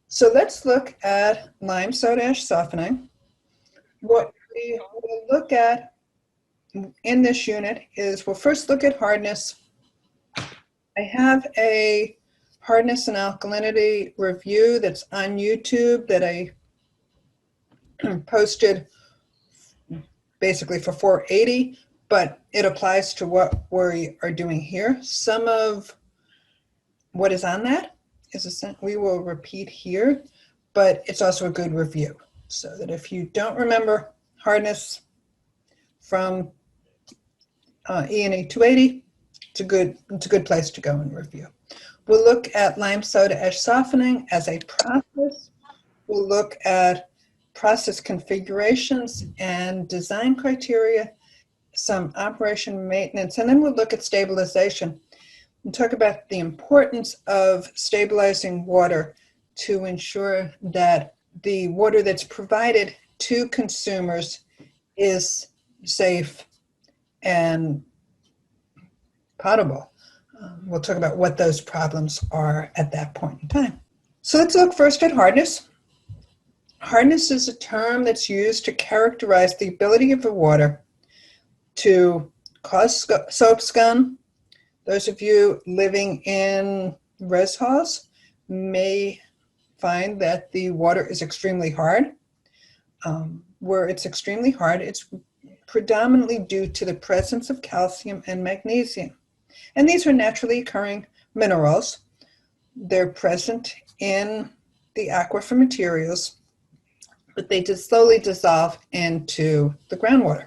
So let's look at lime soda ash softening. What we will look at in this unit is we'll first look at hardness. I have a hardness and alkalinity review that's on YouTube that I posted basically for 480, but it applies to what we are doing here. Some of what is on that is we will repeat here, but it's also a good review. So that if you don't remember hardness from ENE 280, it's a good place to go and review. We'll look at lime soda ash softening as a process. We'll look at process configurations and design criteria, some operation maintenance, and then we'll look at stabilization and talk about the importance of stabilizing water to ensure that the water that's provided to consumers is safe and potable. We'll talk about what those problems are at that point in time. So let's look first at hardness. Hardness is a term that's used to characterize the ability of the water to cause soap scum. Those of you living in res halls may find that the water is extremely hard. Where it's extremely hard, it's predominantly due to the presence of calcium and magnesium. And these are naturally occurring minerals. They're present in the aquifer materials, but they just slowly dissolve into the groundwater.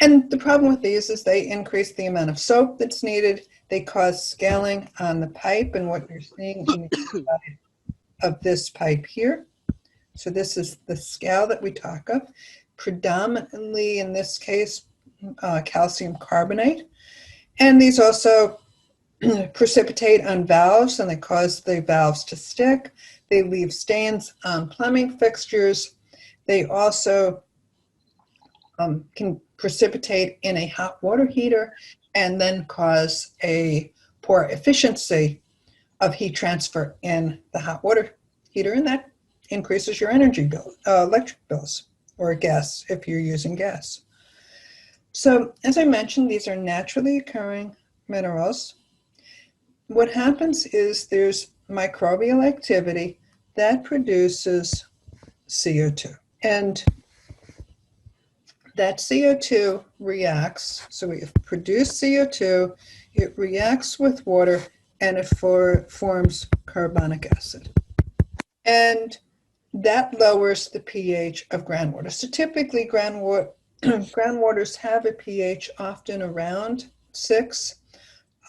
And the problem with these is they increase the amount of soap that's needed. They cause scaling on the pipe, and what you're seeing in the side of this pipe here. So this is the scale that we talk of, predominantly in this case, calcium carbonate. And these also precipitate on valves, and they cause the valves to stick. They leave stains on plumbing fixtures. They also can precipitate in a hot water heater and then cause a poor efficiency of heat transfer in the hot water heater, and that increases your energy bill, electric bills, or gas if you're using gas. So as I mentioned, these are naturally occurring minerals. What happens is there's microbial activity that produces CO2. And that CO2 reacts, so we have produced CO2, it reacts with water, and it forms carbonic acid. And that lowers the pH of groundwater. So typically groundwaters have a pH often around 6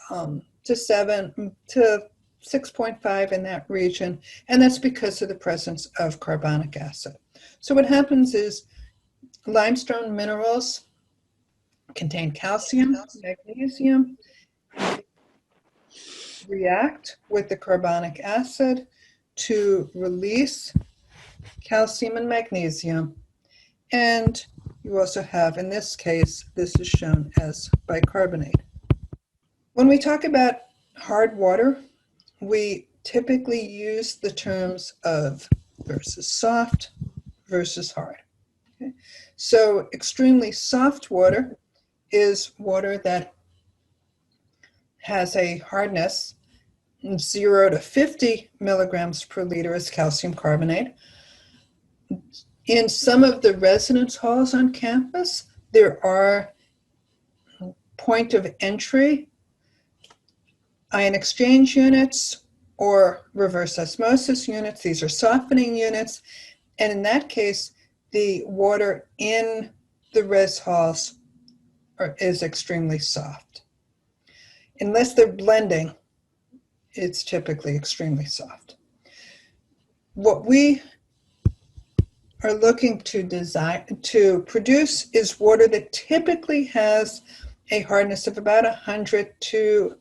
to 7 to 6.5 in that region, and that's because of the presence of carbonic acid. So what happens is limestone minerals contain calcium, magnesium, react with the carbonic acid to release calcium and magnesium, and you also have, in this case, this is shown as bicarbonate. When we talk about hard water, we typically use the terms of versus soft versus hard. Okay? So extremely soft water is water that has a hardness 0 to 50 milligrams per liter is calcium carbonate. In some of the residence halls on campus, there are point of entry ion exchange units or reverse osmosis units. These are softening units. And in that case, the water in the res halls is extremely soft. Unless they're blending, it's typically extremely soft. What we are looking to produce is water that typically has a hardness of about 100 to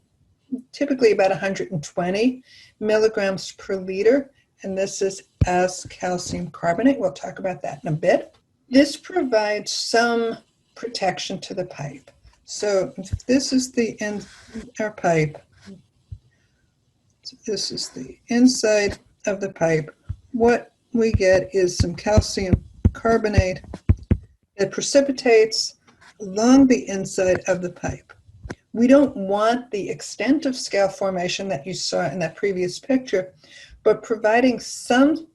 typically about 120 milligrams per liter, and this is as calcium carbonate. We'll talk about that in a bit. This provides some protection to the pipe. So this is the end our pipe. So this is the inside of the pipe. what we get is some calcium carbonate that precipitates along the inside of the pipe. We don't want the extent of scale formation that you saw in that previous picture, but providing some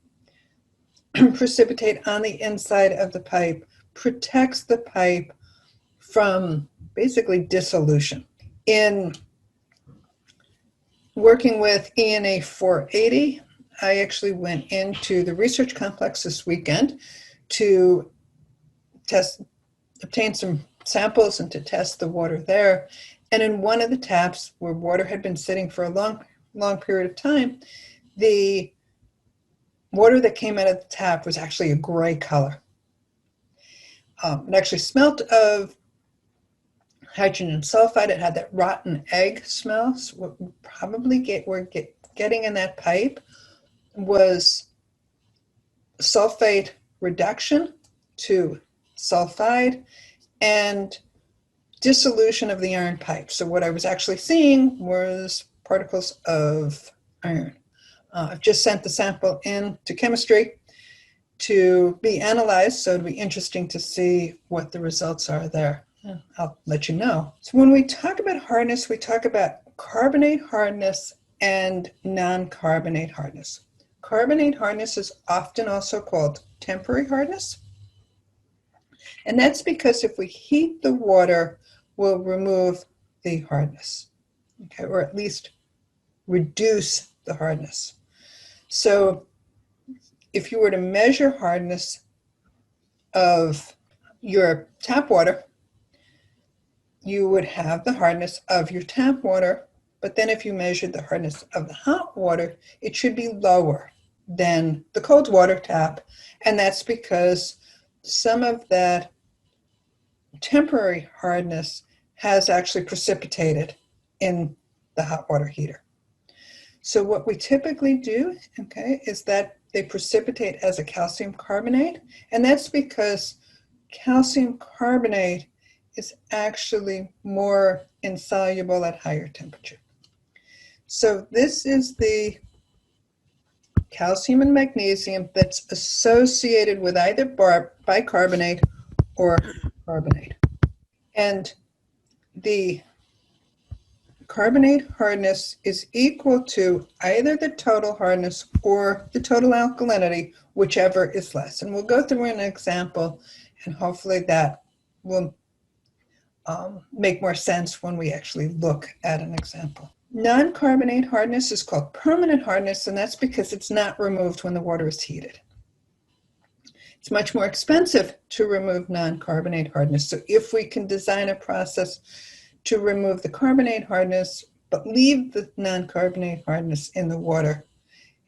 precipitate on the inside of the pipe protects the pipe from basically dissolution. In working with ENE 480, I actually went into the research complex this weekend to obtain some samples and to test the water there. And in one of the taps where water had been sitting for a long period of time, the water that came out of the tap was actually a gray color. It actually smelled of hydrogen sulfide. It had that rotten egg smell. So what we probably were getting in that pipe was sulfate reduction to sulfide and dissolution of the iron pipe. So what I was actually seeing was particles of iron. I've just sent the sample in to chemistry to be analyzed, so it'll be interesting to see what the results are there. I'll let you know. So when we talk about hardness, we talk about carbonate hardness and non-carbonate hardness. Carbonate hardness is often also called temporary hardness. And that's because if we heat the water, we'll remove the hardness, okay, or at least reduce the hardness. So if you were to measure hardness of your tap water, you would have the hardness of your tap water, but then if you measured the hardness of the hot water, it should be lower than the cold water tap, and that's because some of that temporary hardness has actually precipitated in the hot water heater. So what we typically do, okay, is that they precipitate as a calcium carbonate, and that's because calcium carbonate is actually more insoluble at higher temperature. So this is the calcium and magnesium that's associated with either bicarbonate or carbonate. And the carbonate hardness is equal to either the total hardness or the total alkalinity, whichever is less. And we'll go through an example, and hopefully that will make more sense when we actually look at an example. Non-carbonate hardness is called permanent hardness, and that's because it's not removed when the water is heated. It's much more expensive to remove non-carbonate hardness. So if we can design a process to remove the carbonate hardness, but leave the non-carbonate hardness in the water,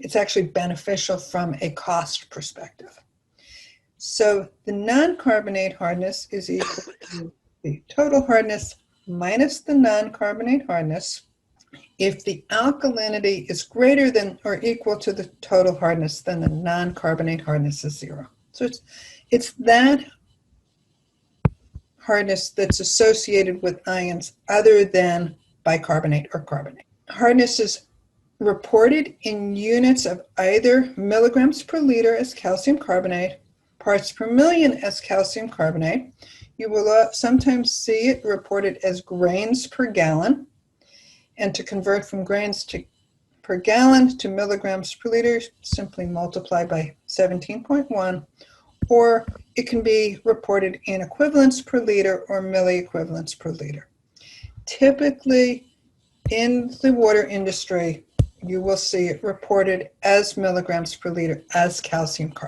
it's actually beneficial from a cost perspective. So the non-carbonate hardness is equal to the total hardness minus the non-carbonate hardness if the alkalinity is greater than or equal to the total hardness, then the non-carbonate hardness is 0. So it's that hardness that's associated with ions other than bicarbonate or carbonate. Hardness is reported in units of either milligrams per liter as calcium carbonate, parts per million as calcium carbonate. You will sometimes see it reported as grains per gallon. And to convert from grains per gallon to milligrams per liter, simply multiply by 17.1, or it can be reported in equivalents per liter or milliequivalents per liter. Typically, in the water industry, you will see it reported as milligrams per liter as calcium carbonate.